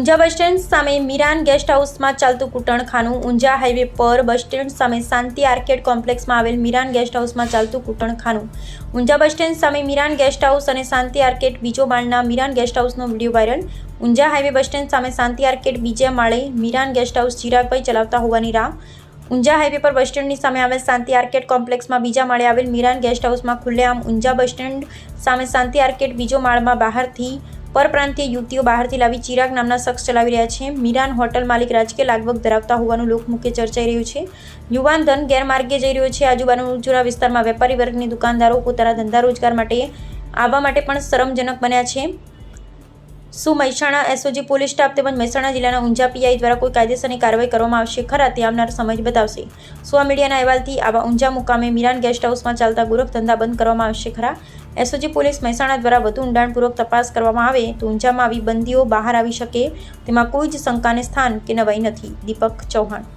ઊંઝા બસ stand સામે મીરાન guest હાઉસમાં ચાલતું કૂટણખાનું। ઊંઝા હાઈવે પર બસ સ્ટેન્ડ સામે શાંતિ આર્કેડ કોમ્પ્લેક્સમાં આવેલ મીરાન ગેસ્ટ હાઉસમાં ચાલતું કૂટણખાનું। ઊંઝા બસ સ્ટેન્ડ સામે મીરાન ગેસ્ટ હાઉસ અને શાંતિ આર્કેડ બીજો માળના મીરાન ગેસ્ટ હાઉસનો video viral. Unjha highway bus stand સામે શાંતિ આર્કેડ બીજા માળે મીરાન ગેસ્ટ હાઉસ ચિરાગભાઈ ચલાવતા હોવાની રાહ। ઊંઝા હાઈવે પર બસ સ્ટેન્ડની સામે આવેલ શાંતિ આર્કેડ કોમ્પ્લેક્સમાં બીજા માળે આવેલ મીરાન ગેસ્ટ હાઉસમાં ખુલ્લેઆમ ઊંઝા બસ સ્ટેન્ડ સામે શાંતિ આર્કેડ બીજો માળમાં બહારથી પરપ્રાંતીય યુવતીઓ બહારથી લાવી ચિરાગ નામના શખ્સ ચલાવી રહ્યા છે। મીરાન હોટલ માલિક રાજકીય લાગવગ ધરાવતા હોવાનું લોકમુખે ચર્ચાઈ રહ્યું છે। યુવાન ધન ગેરમાર્ગે જઈ રહ્યો છે। આજુબાજુના વિસ્તારમાં વેપારી વર્ગની દુકાનદારો પોતાના ધંધા રોજગાર માટે આવવા માટે પણ શરમજનક બન્યા છે। શું મહેસાણા એસઓજી પોલીસ સ્ટાફ તેમજ મહેસાણા જિલ્લાના ઊંઝા પીઆઈ દ્વારા કોઈ કાયદેસરની કાર્યવાહી કરવામાં આવશે ખરા તે આવનાર સમય જ બતાવશે। શું આ મીડિયાના અહેવાલથી આવા ઊંઝા મુકામે મીરાન ગેસ્ટ હાઉસમાં ચાલતા ગોરખ ધંધા બંધ કરવામાં આવશે ખરા? એસઓજી પોલીસ મહેસાણા દ્વારા વધુ ઊંડાણપૂર્વક તપાસ કરવામાં આવે તો ઊંઝામાં આવી બંદીઓ બહાર આવી શકે તેમાં કોઈ જ શંકાને સ્થાન કે નવાઈ નથી। દીપક ચૌહાણ।